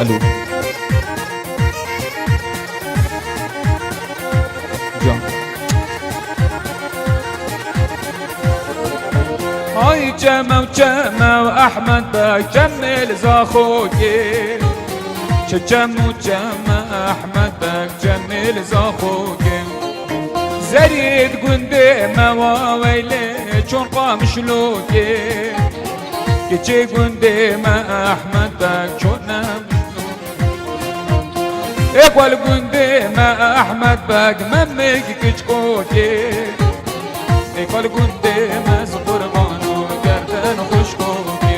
الو جان هاي جمع وجمع احمد بجمل زاخوكي جمع احمد بجمل زاخوكي زريد قندي مواويلي چون قام شلوكي كي قندي ما احمد بجمل اقوال قندي ما احمد باق ممك كشكوكي اقوال قندي ما سقربانو گردن خوشكوكي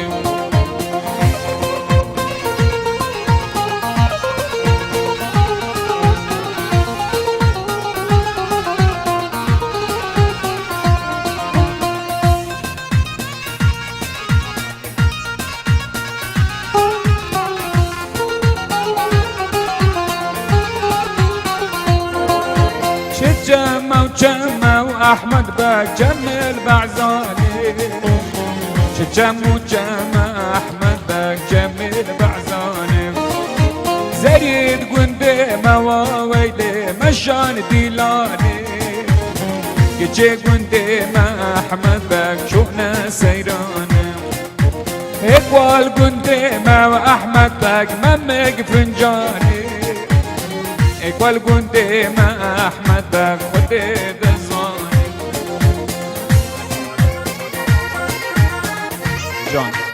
جمع واحمد بجمل بعزاني جمع احمد بجمل بعزاني زريد قندي مواويلي مشان ديلاني يجي قندي ما احمد بجونا سيراني اقوال قندي ما احمد بج ممك فنجاني اقوال قندي ما احمد بج خدي دزاني جان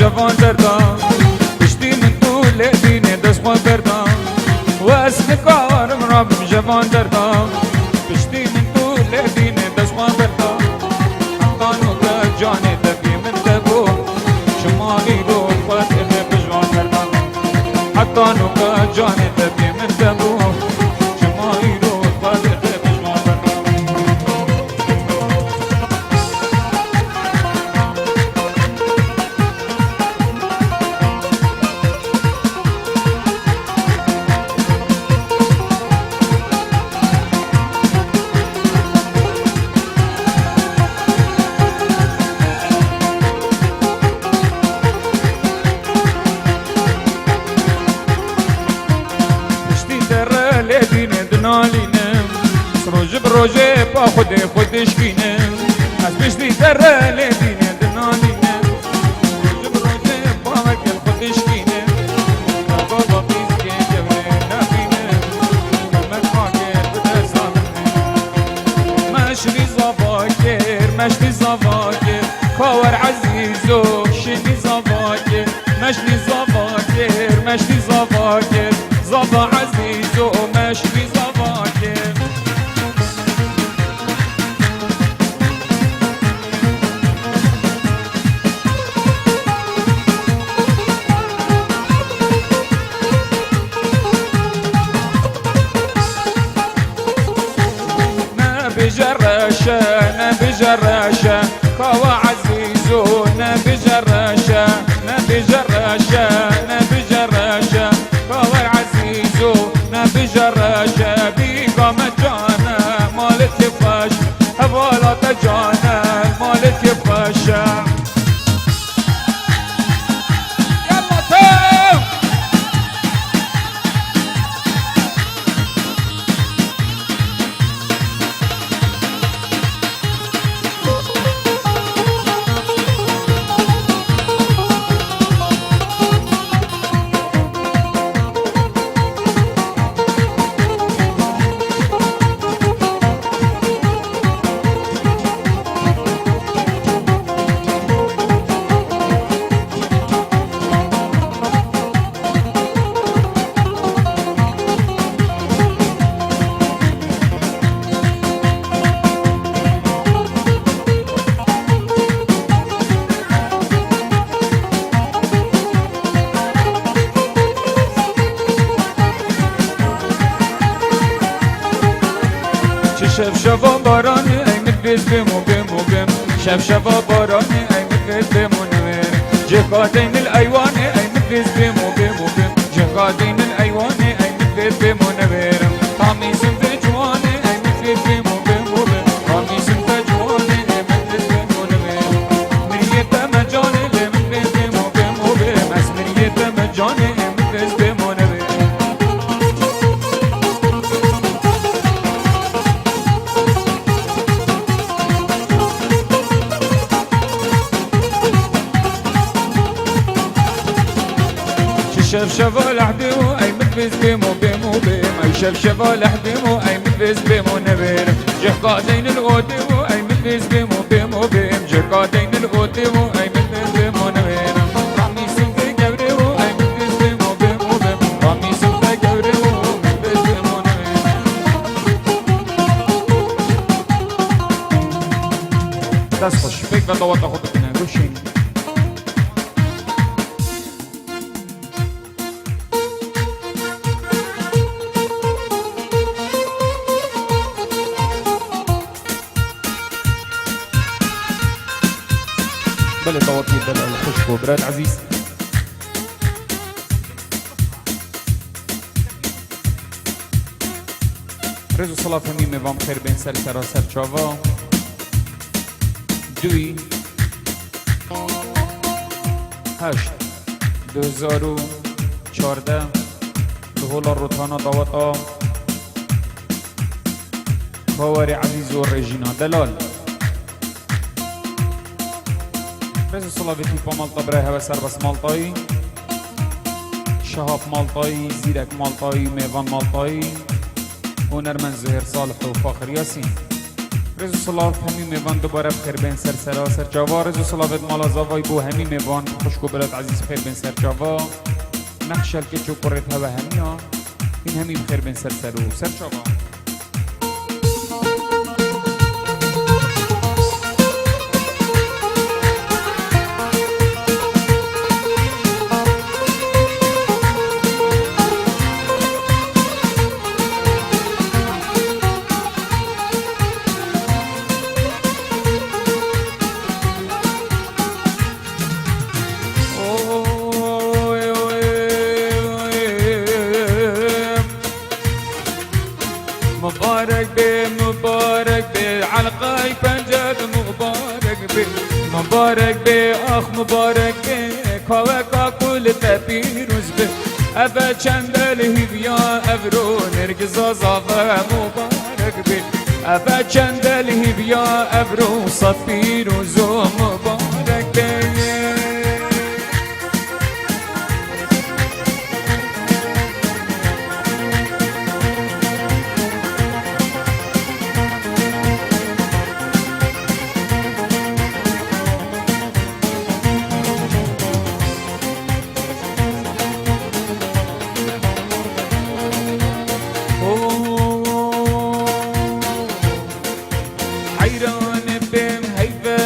جوان دردان پشتی من طول دینه دست خواه بردان و اسم کارم رب جوان دردان پشتی من طول دینه دست خواه بردان حقانو که جانه دبی من دبو شمالی رو خواهد بجوان دردان حقانو که جانه دبی من دبو شمالی رو خواهد بجوان دردان نالینم روز بروزه با خودش بینم از پشتی در لدینه نالینم روز بروزه با خودش بینم بابا بیز که جوره نبینم مکاکر بده سامنه مشری زواکر کاور عزیزو شنی زواکر مشری زواکر زوا عزیزو مشری زواکر شف شفا بارانی ای مدویز بمو بمو بم شف شفا بارانی ای مدویز بمو نویر جهادین الایوانی ای مدویز بمو بمو بم جهادین الایوانی ای مدویز بمو نویرم قمیسم به جوانی ای مدویز بمو بمو بم قمیسم به جوانی ای مدویز بمو نویرم مریت مجانی ای مدویز بمو بمو بم از مریت مجانی ای مدویز بمو نویرم شف شفا لحديمو اي مدفز بيمو بيمو بيم اي شف شفا لحديمو اي مدفز بيمو نبيرم جه قادين الغوديمو اي مدفز بيمو بيمو بيم جه قادين الغوديمو اي مدفز بيمو نبيرم قميصم في قبريمو اي مدفز بيمو بيمو بيم قميصم في قبريمو مدفز بيمو نبيرم دست خوش فکر و دوات خودت نگوشین بله طواتي دلال خوش بو براد عزيز رزو صلاة فهمی میوام خیر بین سر سراسر چاوا دوی 8 2014 دهولا روتانا دواتا باوری عزیز و رژینا دلال رزو صلابتی پا مالتا برای هوا سر بس مالتایی شهاب مالتایی زیرک مالتایی میوان مالتایی هنرمند زهر صالح و فاخر یاسین رزو صلاب همی میوان دوباره بخیر بین سر سراسر جاوا رزو صلابت مالا زاوای بو همی میوان خوشکو بلد عزیز خیر بین سر جاوا نقشل که چو قررت هوا همی ها این همی بخیر بین سر سر و سر جاوا مبارك بي مبارك بي علقاي بنجد مبارك بي مبارك بي اخ مبارك بي كوكا كل تبيروز بي ابا چندل هيبيا ابرو نرجز زاوا مبارك بي ابا چندل هيبيا ابرو صفيروز مبارك بي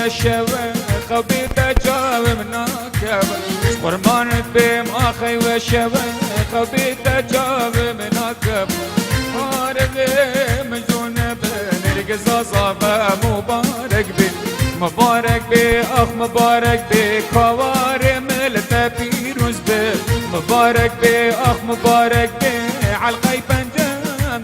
شوا خبيت جاوب مناكب قرمان بهم اخي وشوا خبيت جاوب مناكب مبارك مجون بنرجز صابا مبارك بي مبارك بي اخ مبارك بي كوار ملتا بيروز بي مبارك بي اخ مبارك بي عالغيب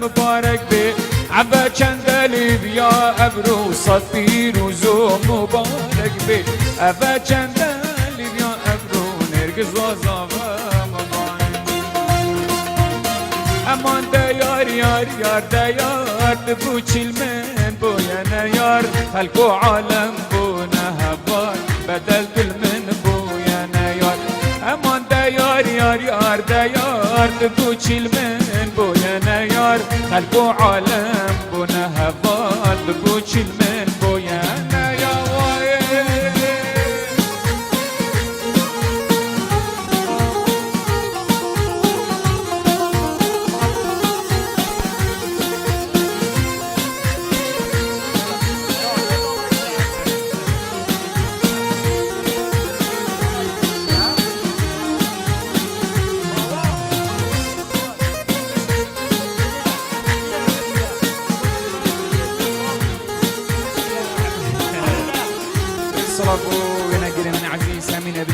مبارك بي عبا چندلی بیا ابرو صفیر و زو مبارک بی عبا چندلی بیا ابرو نرگز و زاوا مبارک امان دیار یار یار دیار دبو چلمن بویان یار خلق و عالم بونه هوار بدل کل من بویان یار امان دیار یار یار دیار دبو چلمن بویان یار خلق و عالم بونه هوار دبو چلمن بویان یار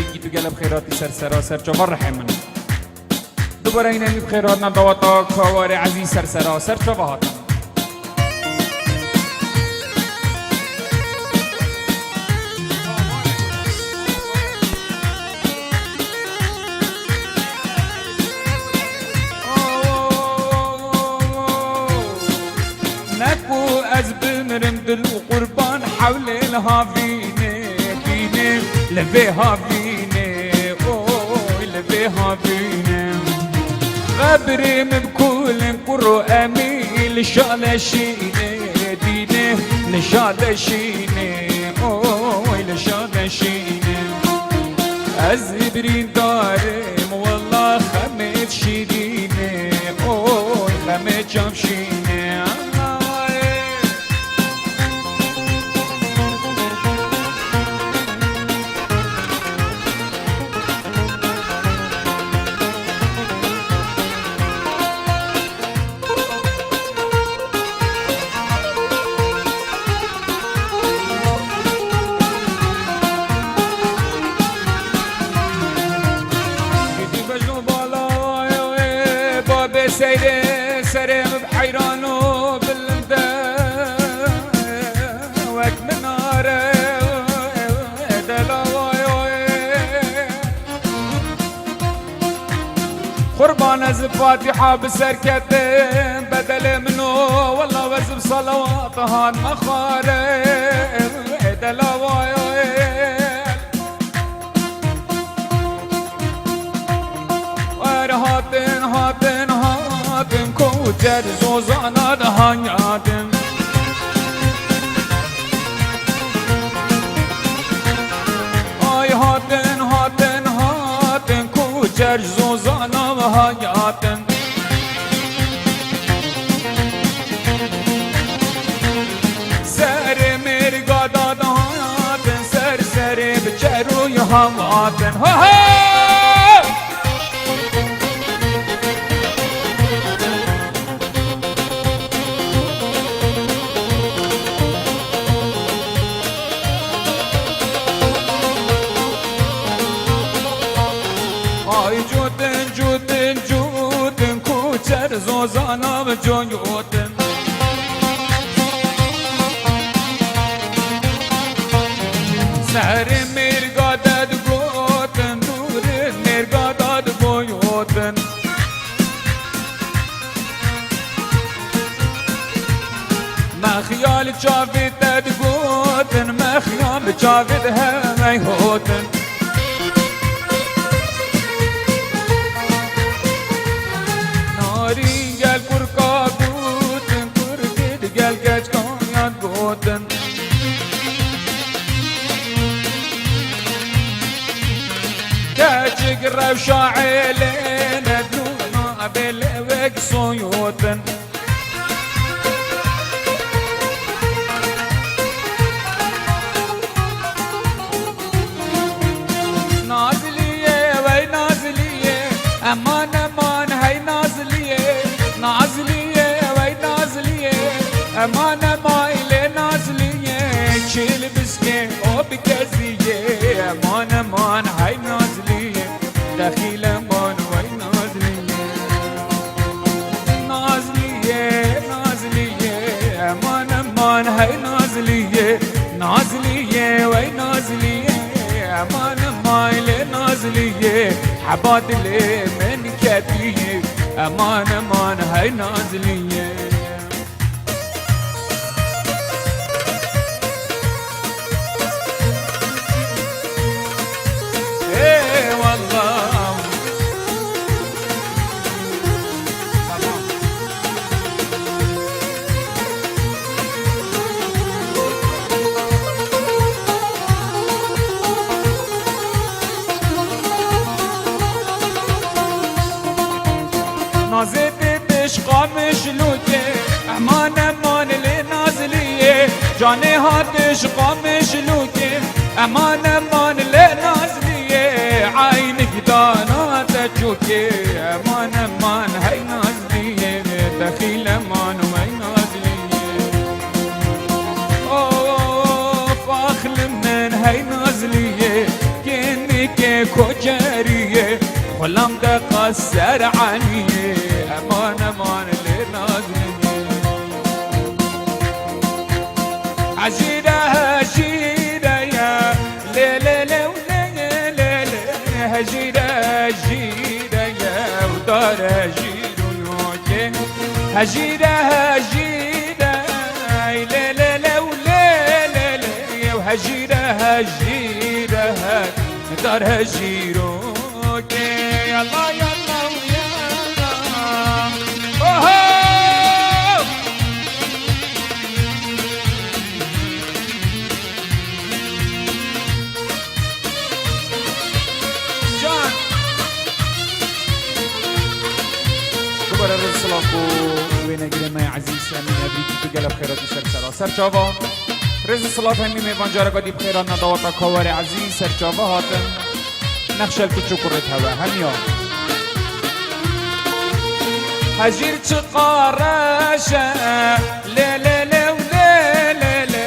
بگی تو گلب خیراتی سر سراسر چوار رحمن دوباره این همی بخیرات ندواتا کاوار عزیز سر سراسر چوار نكو از بمرم دل وقربان حول الهافيني فيني لبيها فيني اوي لبيها فيني غبرم بكل قرو اميل شال شيني ديني لشال شيني اوي لشال شيني ازبرين دارم والله خمت شيريني اوي خمت جمشيني سيري سريم بحيرانو بالمدى وك من ناري دلاواي قربان از فاتحة بسركتين بدل منو والله وزب صلواتها مخاري دلاواي هاتن هاتن هاتن کوچر زوزانا دهانیاتن آی هاتن هاتن هاتن کوچر زوزانا دهانیاتن سر مرگا دادهاتن سر سر بچروی هماتن ها ها جوتن جوتن جوتن کوچر زوزانا بجویوتن سر مرگا داد گوتن دور مرگا داد بویوتن مخیال چاوید داد گوتن مخیال چاوید همه هوتن گل کرکا گوتن کرکید گل گچ کانیان گوتن گچ گرف شاعلین دونا بل وک سویوتن نازلیه وی نازلیه امان امان هی نازلیه نازلیه وی نازلیه امان مایل نازلیه چیل بسکه او بکزیه امان امان های نازلیه دخیل امان وی نازلیه نازلیه نازلیه امان امان های نازلیه نازلیه وی نازلیه امان مایل نازلیه حباد لی من کبیه امان امان های نازلیه ای والله نازت عشقا مشلوکه امان امان لی نازلیه جانه هات عشقا مشلوکه امان امان لی نازلیه عینک دانا تچوکه امان امان هی نازلیه دخیل امان وی نازلیه اوه فاخل من هی نازلیه کنی که كجريه خلم دقصر عنيه امان امان لنازنيه هجيره هجيره يا ليلة ليلة هجيره هجيره يا ودار هجيره يوكي هجيره هجيره ليلة ليلة وهجيره هجيره دار هجيره يلا يلا ويلا اوهو جان كبر الرسلاكو وين قريما يا عزيز امين ابريكي تقلب خيرات سرسرا سرچاوا رز صلاة همي ميوان جارا قدي بخيران ندواتا كوار عزيز سرچاوا هاتن نخشل كتشو كرت هوا هميا هجير چقارشا لي لي لي ولي لي لي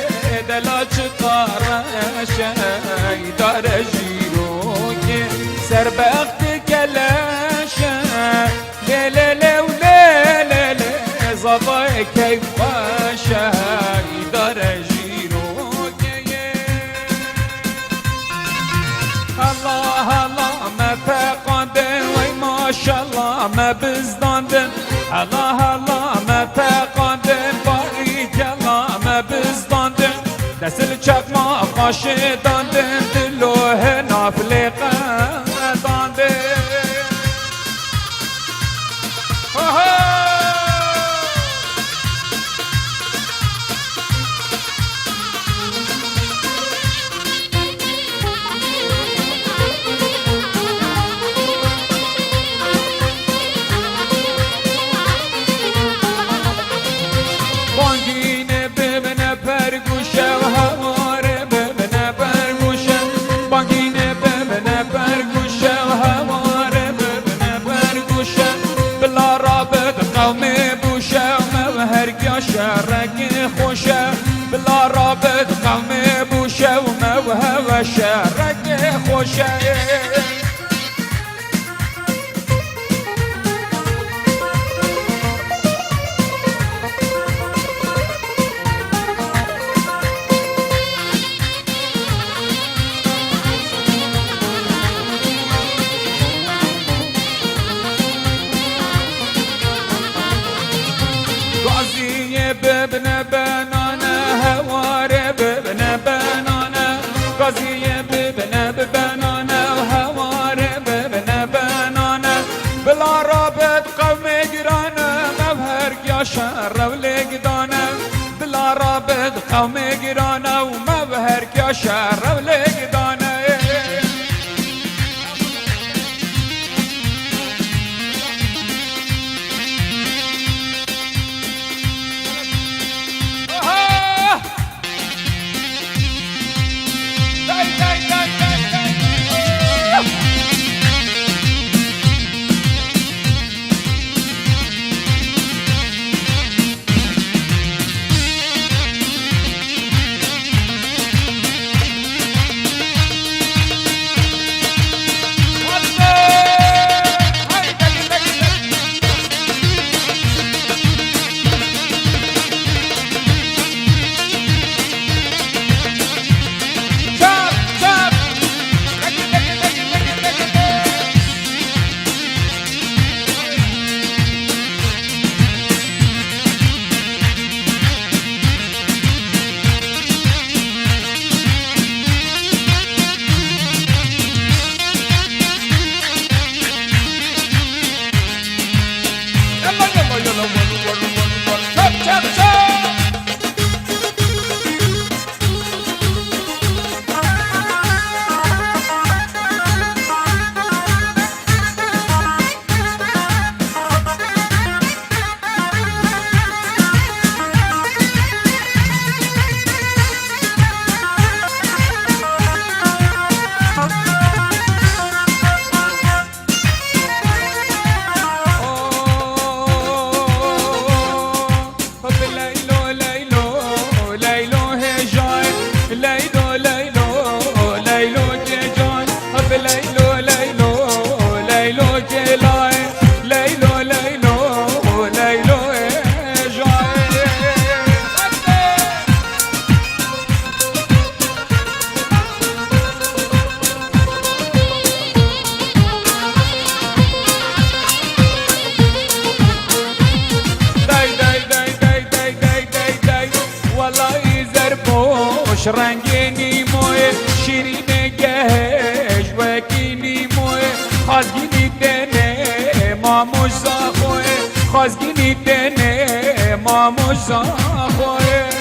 دلا چقارشا دار جيروكي سربخت كلاشا لي لي لي ولي لي لي زضاي كيف باشا دار جيروكي الله الله ما فقدن وي ما شاء الله ما بزداندن الله الله ما فقدن بارك الله ما بزداندن دست الچکما خاشه داندن دلوه نافلقه داندن بانگینه ببنه پرگوشه و هواره ببنه پرگوشه بانگینه ببنه پرگوشه و هواره ببنه پرگوشه بلا رابط قومی بوشه و هرگاه شرک خوشه بلا رابط قومی بوشه و هوا شرک خوشه قاضي ببنى بنانا هواري ببنى بنانا قاضي ببنى بنانا خوش رنگینی موی شیرین گهش وکینی موی خازگینی دنه ماموزا خوی خازگینی دنه ماموزا خوی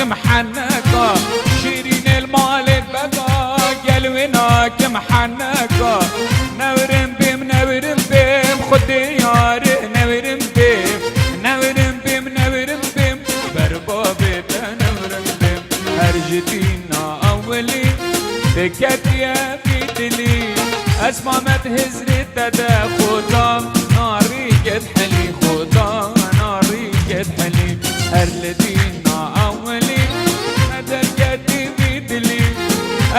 محنكة شيرين المال بقى قلبناك محنكة نورم بيم نورم بيم خد ياري نورم بيم نورم بيم نورم بيم بربابة نورم بيم هرجتينا أولي بكت يا بيدلي أسمع ما تهزري تدا خطام ناري قد حلي خطام ناري قد حلي هرلدينا أولي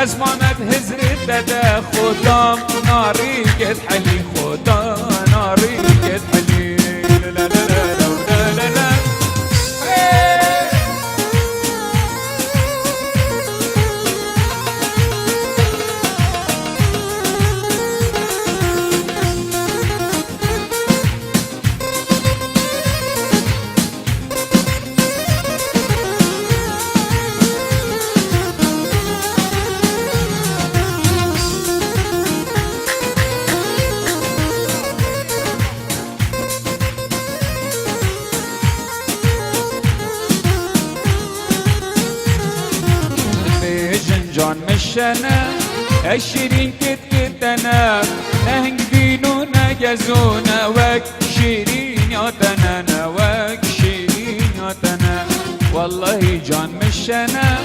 اسمع ما تهزري تدا خدام ناري قد حلي خدام ناري قد حلي لا لا لا لا لا لا جان مشنا الشيرين كت كتنا نهنج بينونا جزونا وك شيرين ياتنا وك شيرين ياتنا والله جان مشنا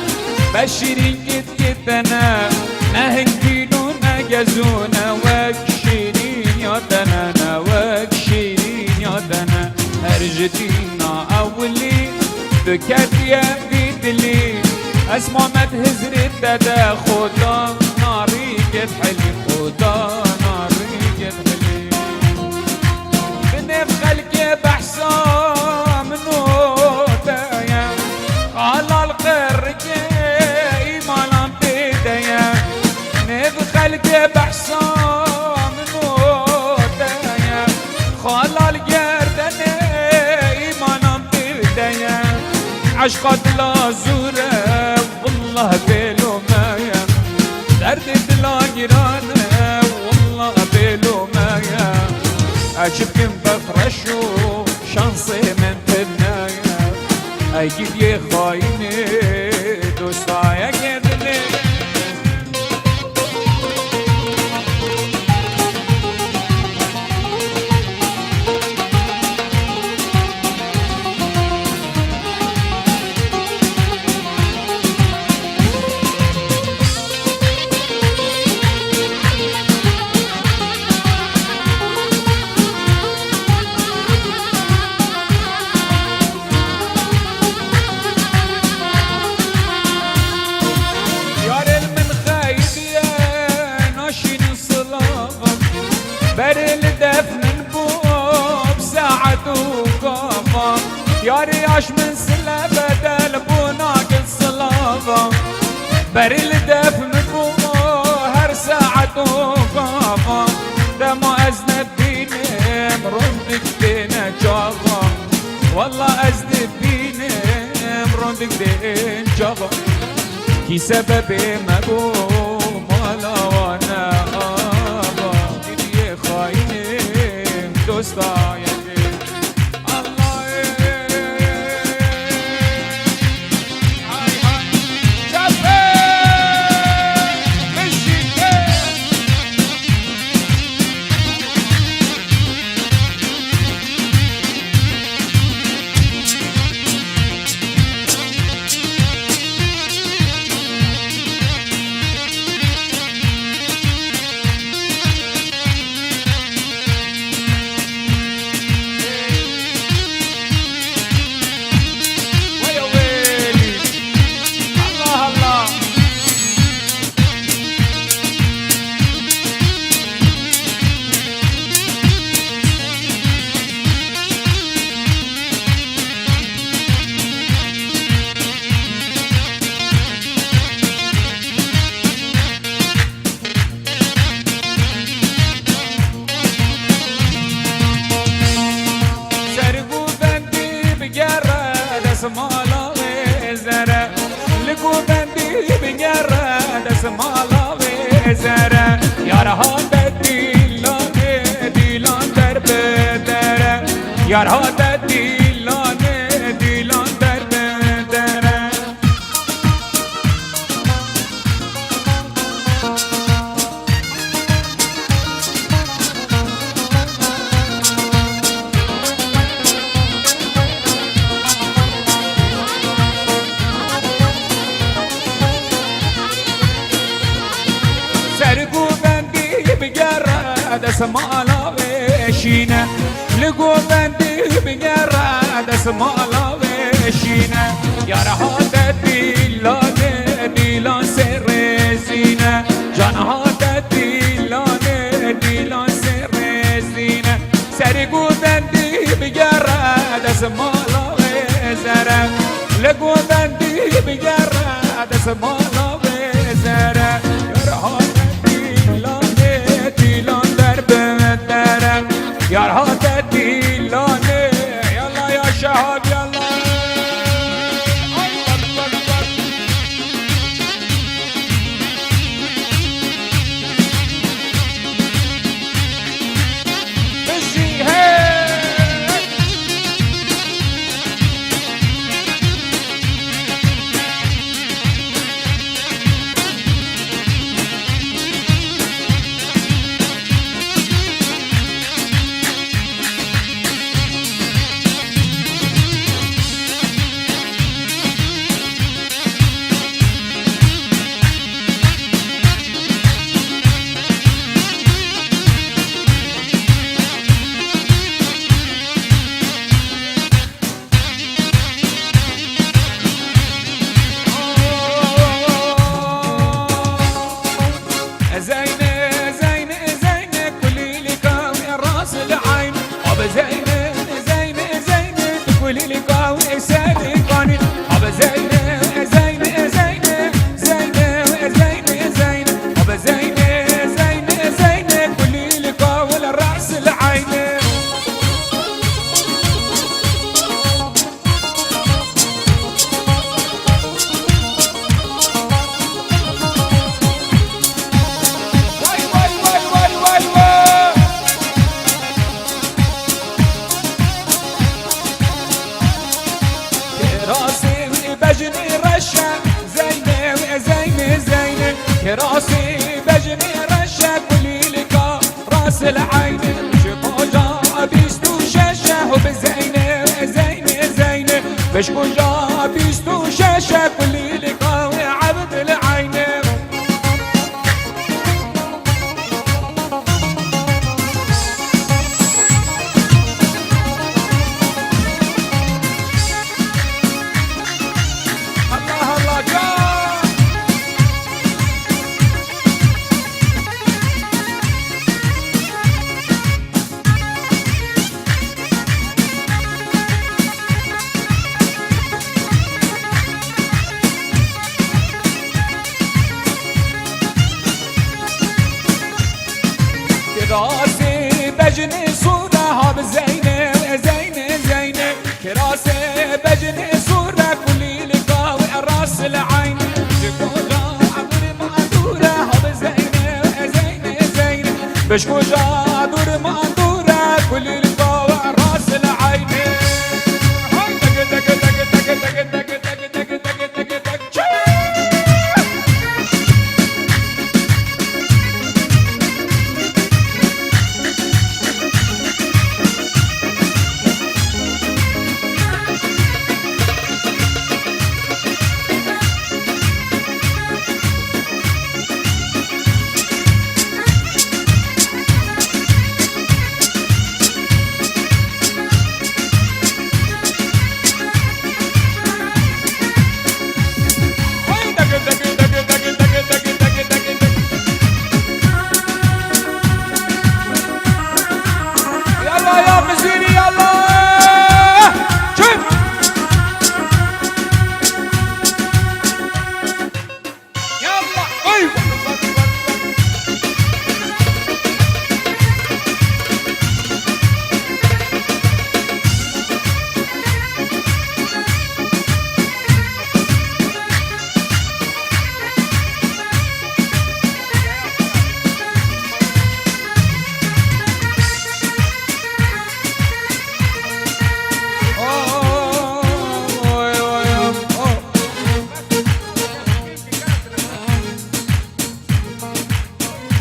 بالشيرين كت كتنا نهنج بينونا جزونا وك شيرين ياتنا وك شيرين ياتنا هرجتينا أولي بكت يا بيدلي اسمع ما تهزري تدا خدا ناري قد حلي خدا ناري قد حلي بنف خلقي بحسام نوتايا على القرق ايمان بيدايا نف خلقي بحسام نوتايا خالا القردن ايمان بيدايا عشقات لازوره والله بيلو مايا درد بلا جيرانه والله بيلو مايا أشبكن بفرشو شانسي من تبنايا أجيب يا خايني دوستايا جدني ياري عاش من سلا بدل بوناك الصلابة بري الدف من بو هر ساعة وقافة دمو أزنب بيني مرندك دينا جافا والله أزنب بيني مرندك دين جافا كي سببي مقوم ولا وانا آبا يا خايني دوستا زره یارها دیلان دیلان در بدره یارها دیلان دیلان در بدره سرقو بندی بگره دست مالا بشینه لگو بندی بگره دست مالا بشینه یارها دیلان دیلان سر زینه جانها دیلان دیلان سر زینه سرقو بندی بگره دست مالا بزره لگو بندی بگره دست مالا بزره یارها یارها دیلانه یلا یا شهاب یلا بشی راسي بجني رشا كلي لك راس العين شكوجا بيستو شاشة وبزينة زينة زينة بشكوجا بيستو شاشة كلي لك عبد العين الله الله جا راسي بجني صورة هاب زينة زينة زينة كراسي بجني صورة كلي لقاوي راس العين شكوجا عبر معدورة هاب زينة زينة زينة بشكوجا دور معدورة كلي لقاوي راس العين هاي دق دق دق دق دق دق دق دق دق دق دق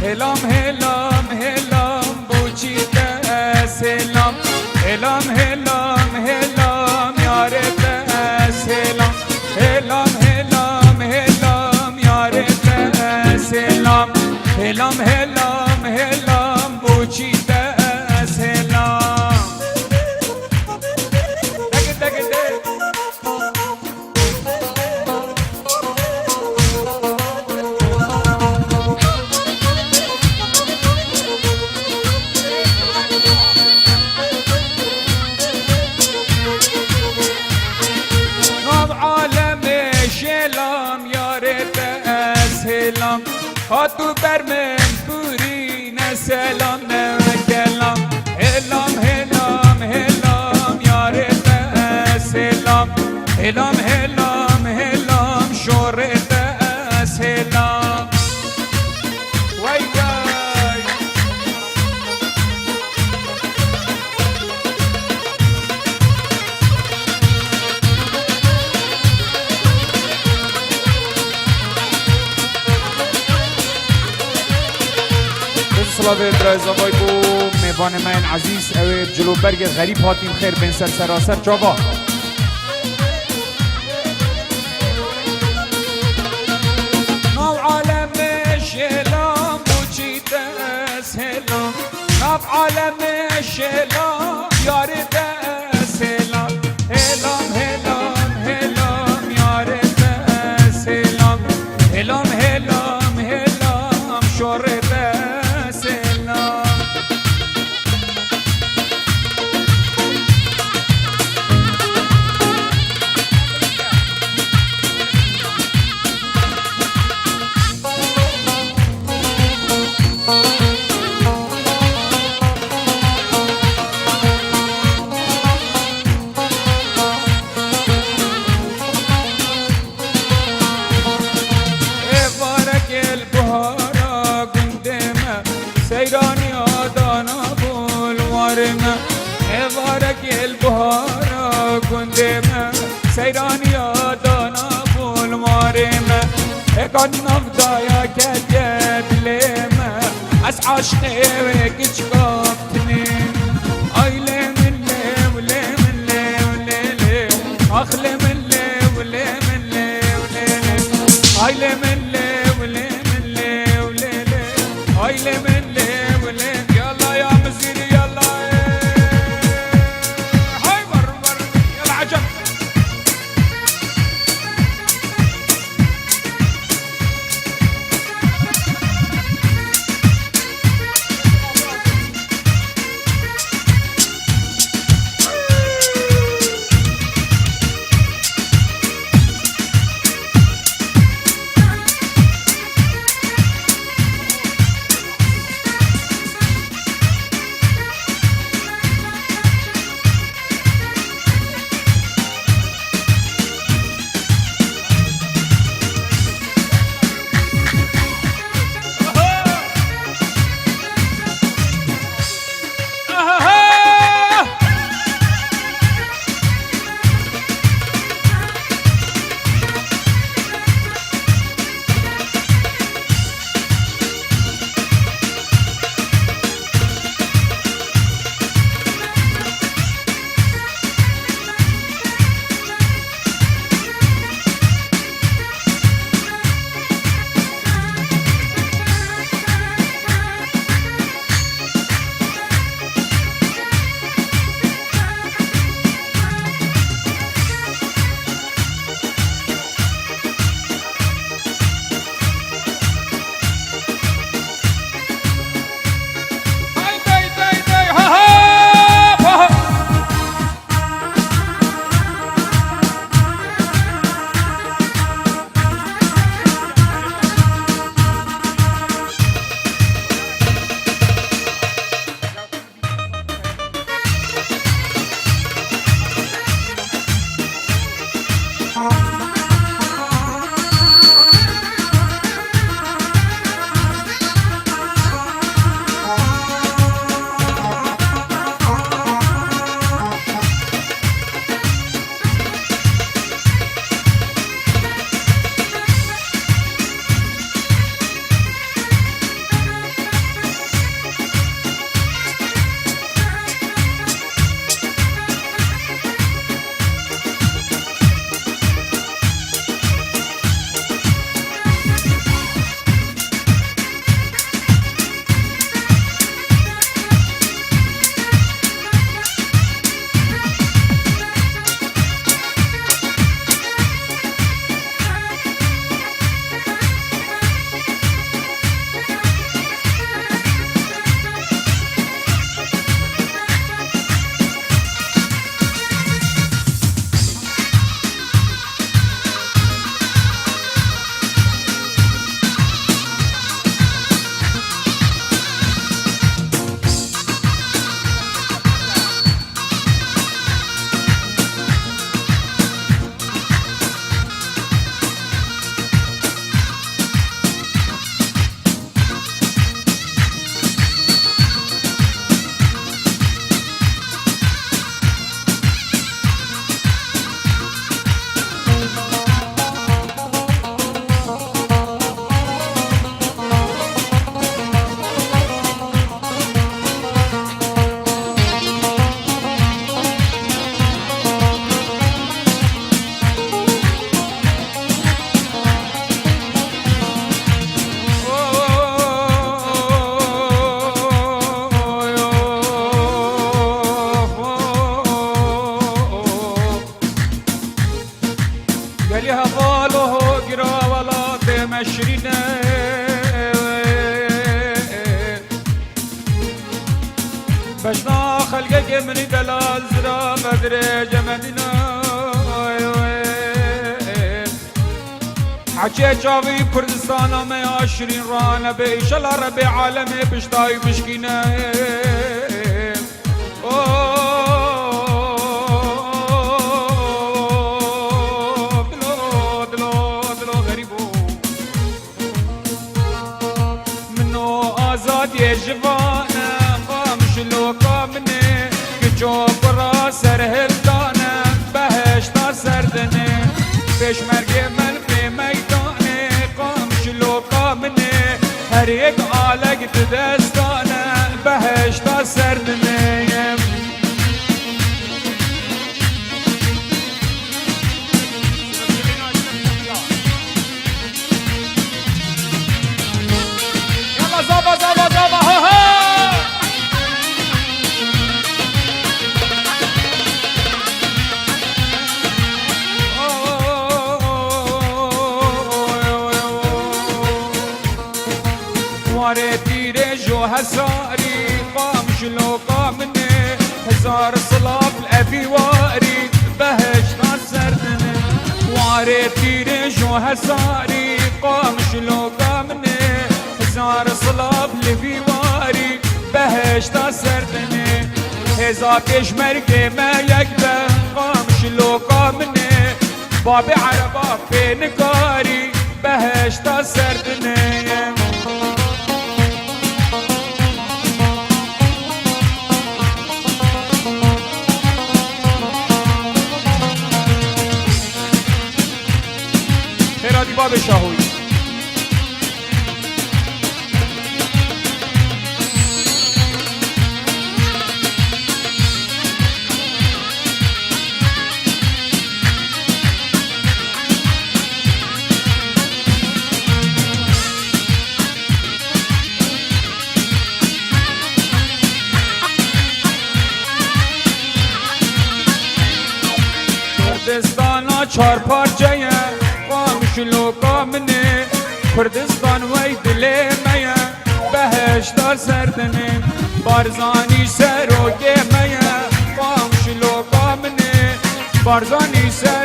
هلام هلام هلام بوچیده سلام هلام هلام هلام یارت سلام هلام هلام هلام یارت سلام هلام هلام هلام بوچیده سلام دگه دگه دگه هاتو برمن پوری نسلام نکلام هلام هلام هلام یارت سلام هلام هلام هلام شورت سلام وای وای سلاوی برایزاوای بو میوان من عزیز اوی جلو برگ غریب هاتیم خیر بین سر سراسر جاوا ناو عالم شلام بوچی سلام ناو عالم شلام یاری سلام هلام هلام هلام یاری سلام هلام هلام هلام شوری سيراني آدانا بولوارنا ابارك البهارا كندما سيراني آدانا بولوارنا اكاد نفضايا كجد لما اسعشني وكش كابتني ايلي من لي ولي من لي ولي لي اخلي من لي ولي من لي ولي لي ايلي من لي ولي من لي ولي لي ايلي من بشنا خلقك مني دلال زرا بدرج مدينة حكي جاوي كردستان ما عشرين رانا بيش العربي عالمي بشتاي مشكينة دلو غريبو منو آزاد يجوانا خامش لوكا مني كجو برا سر هلدانا بهشتا سردني بيش مرقي من في ميداني قامش لوكا مني هر يك آلق تدستانا بهشتا سردني يلا زابا زابا زابا ها ها واره تیره جو هزاری قامش لوقا مني هزار صلاف الأبي واري بهشتا سردني واره تیره جو هزاری قامش لوقا مني هزار صلاف الأبي واري بهشتا سردني هزا پیش مرگی ما یکبه قامش لوقا مني بابي عربا في نكاري بهشتا سردني هرادي باب شاهوي کردستانا چار پارچه قامش لوکا منی کردستان وی دلی میا بهشتا سردنی بارزانی سروگی میا قامش لوکا منی بارزانی سر